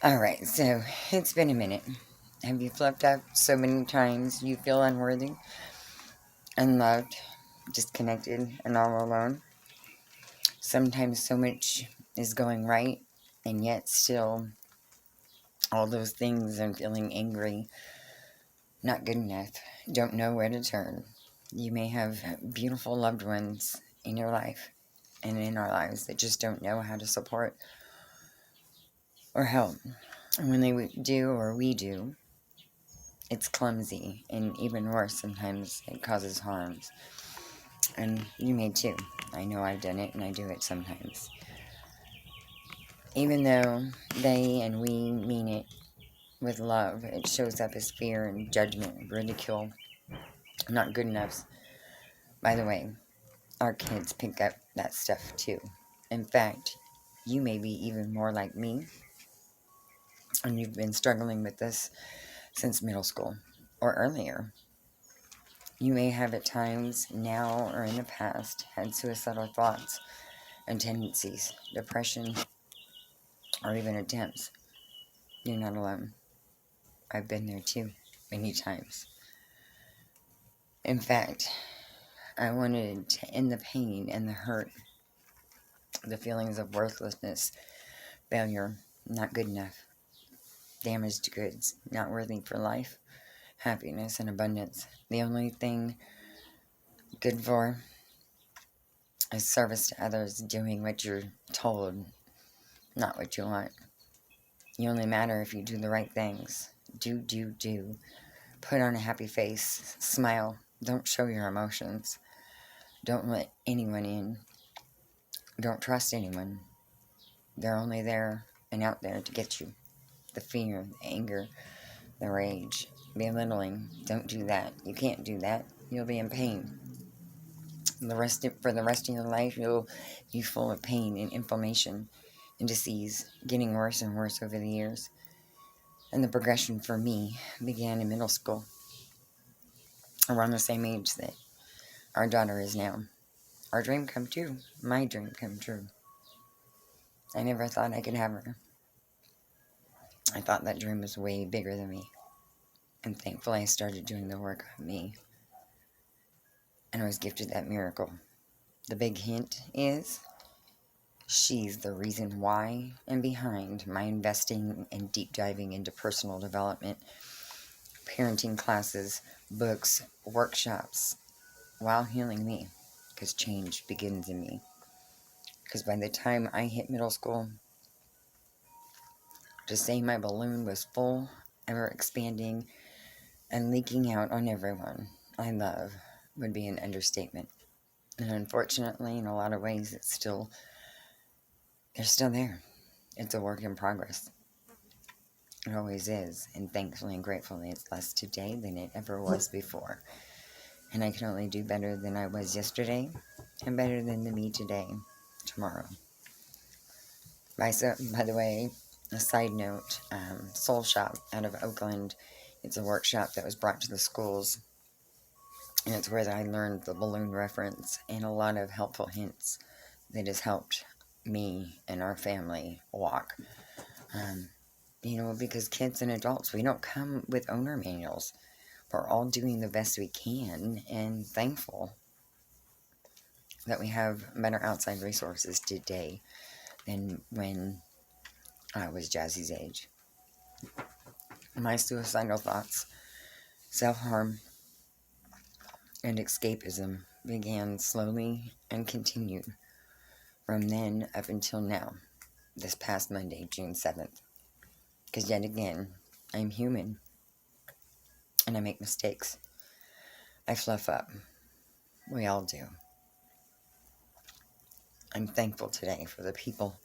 Alright, so it's been a minute. Have you flipped up so many times you feel unworthy, unloved, disconnected, and all alone? Sometimes so much is going right, and yet still all those things and feeling angry, not good enough, don't know where to turn. You may have beautiful loved ones in your life and in our lives that just don't know how to support or help. And when they do or we do, it's clumsy, and even worse, sometimes it causes harms. And you may too. I know I've done it, and I do it sometimes. Even though they and we mean it with love, it shows up as fear and judgment, ridicule, not good enough. By the way, our kids pick up that stuff too. In fact, you may be even more like me, and you've been struggling with this since middle school or earlier. You may have at times, now or in the past, had suicidal thoughts and tendencies, depression, or even attempts. You're not alone. I've been there too, many times. In fact, I wanted to end the pain and the hurt, the feelings of worthlessness, failure, not good enough, damaged goods, not worthy for life, happiness, and abundance. The only thing good for is service to others, doing what you're told, not what you want. You only matter if you do the right things. Do. Put on a happy face. Smile. Don't show your emotions. Don't let anyone in. Don't trust anyone. They're only there and out there to get you. The fear, the anger, the rage, belittling. Don't do that. You can't do that. You'll be in pain. For the rest of your life, you'll be full of pain and inflammation and disease, getting worse and worse over the years. And the progression for me began in middle school, around the same age that our daughter is now. Our dream come true. My dream come true. I never thought I could have her. I thought that dream was way bigger than me. And thankfully I started doing the work on me. And I was gifted that miracle. The big hint is she's the reason why and behind my investing and deep diving into personal development, parenting classes, books, workshops, while healing me. Because change begins in me. Because by the time I hit middle school, to say my balloon was full, ever expanding, and leaking out on everyone I love would be an understatement. And unfortunately, in a lot of ways, they're still there. It's a work in progress. It always is. And thankfully and gratefully, it's less today than it ever was before. And I can only do better than I was yesterday, and better than the me today, tomorrow. By the way, a side note, Soul Shop out of Oakland, it's a workshop that was brought to the schools, and it's where I learned the balloon reference and a lot of helpful hints that has helped me and our family walk. Um, because kids and adults, we don't come with owner manuals. We're all doing the best we can, and thankful that we have better outside resources today than when I was Jazzy's age. My suicidal thoughts, self-harm, and escapism began slowly and continued from then up until now, this past Monday, June 7th. Because yet again, I'm human, and I make mistakes. I fluff up. We all do. I'm thankful today for the people,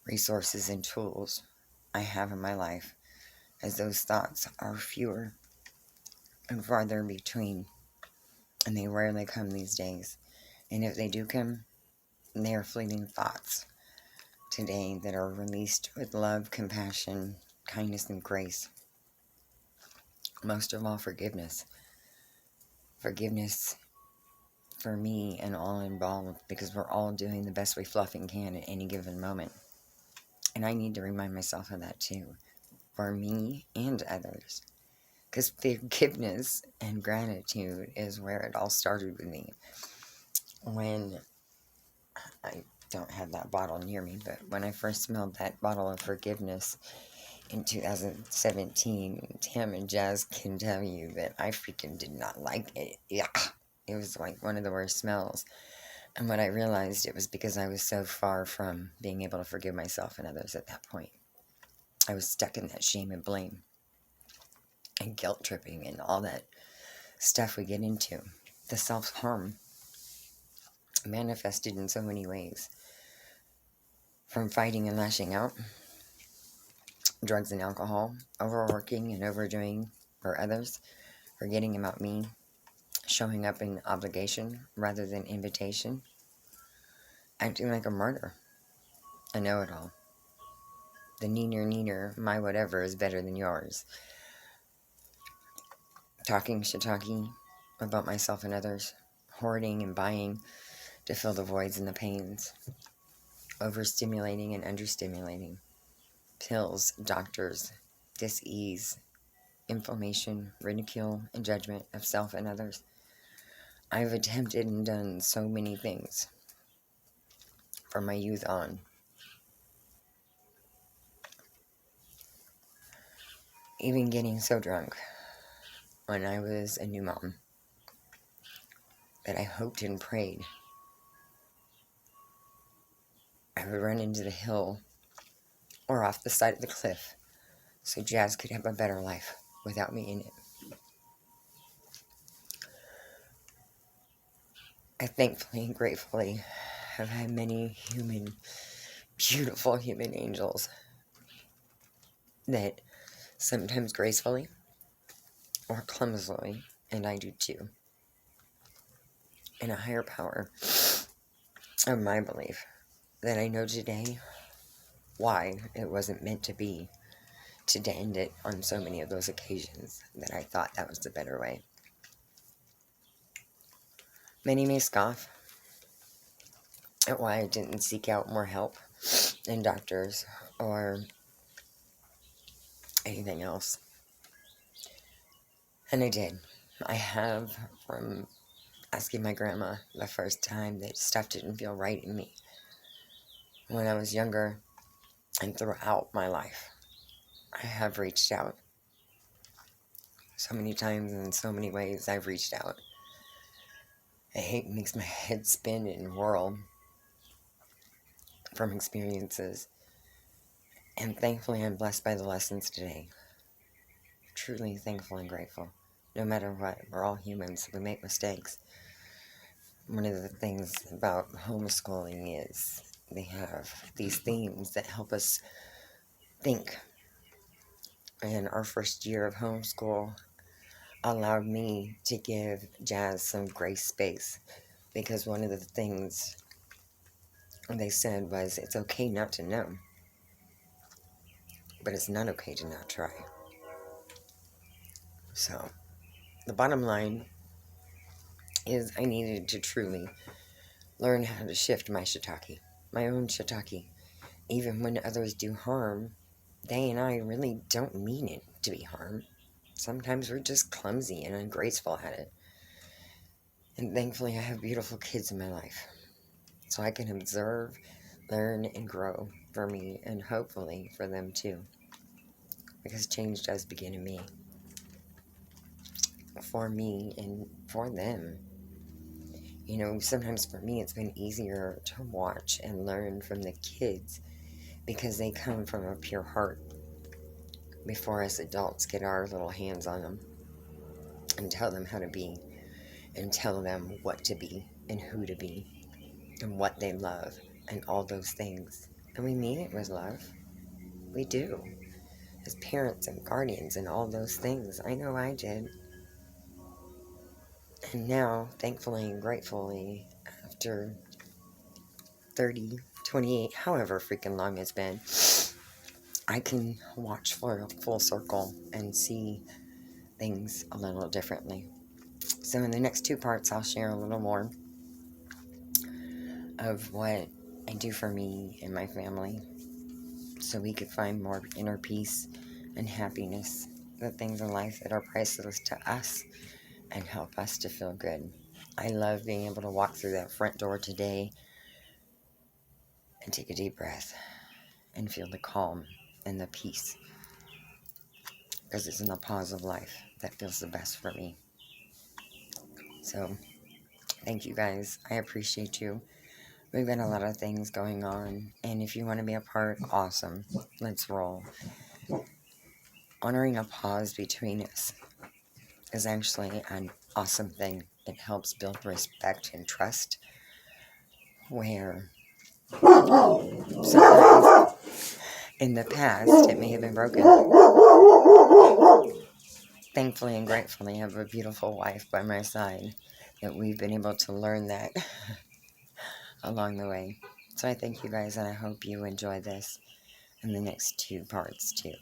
resources, and tools I have in my life, as those thoughts are fewer and farther between, and they rarely come these days. And if they do come, they are fleeting thoughts today that are released with love, compassion, kindness, and grace. Most of all, forgiveness. Forgiveness for me and all involved, because we're all doing the best we fluffing can at any given moment. And I need to remind myself of that too, for me and others. Because forgiveness and gratitude is where it all started with me. When I don't have that bottle near me, but when I first smelled that bottle of forgiveness in 2017, Tam and Jazz can tell you that I freaking did not like it. Yeah. It was like one of the worst smells. And when I realized it was because I was so far from being able to forgive myself and others at that point. I was stuck in that shame and blame and guilt tripping and all that stuff we get into. The self-harm manifested in so many ways. From fighting and lashing out, drugs and alcohol, overworking and overdoing for others, forgetting about me, showing up in obligation rather than invitation, acting like a martyr, a know-it-all. The neener, my whatever is better than yours. Talking shiitake about myself and others, hoarding and buying to fill the voids and the pains, overstimulating and understimulating, pills, doctors, dis-ease, inflammation, ridicule, and judgment of self and others. I've attempted and done so many things from my youth on. Even getting so drunk when I was a new mom that I hoped and prayed I would run into the hill or off the side of the cliff so Jazz could have a better life without me in it. I thankfully and gratefully have had many beautiful human angels that sometimes gracefully or clumsily, and I do too, and a higher power of my belief that I know today why it wasn't meant to be to end it on so many of those occasions that I thought that was the better way. Many may scoff at why I didn't seek out more help in doctors or anything else. And I did. I have, from asking my grandma the first time that stuff didn't feel right in me when I was younger and throughout my life. I have reached out. So many times and in so many ways I've reached out. I hate makes my head spin and whirl from experiences. And thankfully I'm blessed by the lessons today. Truly thankful and grateful. No matter what, we're all humans. We make mistakes. One of the things about homeschooling is they have these themes that help us think. And our first year of homeschool allowed me to give Jazz some grace space, because one of the things they said was it's okay not to know, but it's not okay to not try. So the bottom line is I needed to truly learn how to shift my shiitake, my own shiitake. Even when others do harm, they and I really don't mean it to be harm. Sometimes we're just clumsy and ungraceful at it. And thankfully I have beautiful kids in my life, so I can observe, learn, and grow for me, and hopefully for them too. Because change does begin in me. For me and for them. You know, sometimes for me it's been easier to watch and learn from the kids because they come from a pure heart before us adults get our little hands on them and tell them how to be and tell them what to be and who to be and what they love and all those things. And we mean it with love. We do. As parents and guardians and all those things. I know I did. And now, thankfully and gratefully, after 30, 28, however freaking long it's been, I can watch for a full circle and see things a little differently. So in the next two parts, I'll share a little more of what I do for me and my family, so we could find more inner peace and happiness, the things in life that are priceless to us and help us to feel good. I love being able to walk through that front door today and take a deep breath and feel the calm and the peace, because it's in the pause of life that feels the best for me. So, thank you guys. I appreciate you. We've got a lot of things going on, and if you want to be a part, awesome. Let's roll. Honoring a pause between us is actually an awesome thing. It helps build respect and trust, where sometimes in the past it may have been broken. Thankfully and gratefully, I have a beautiful wife by my side that we've been able to learn that along the way. So I thank you guys, and I hope you enjoy this and the next two parts too.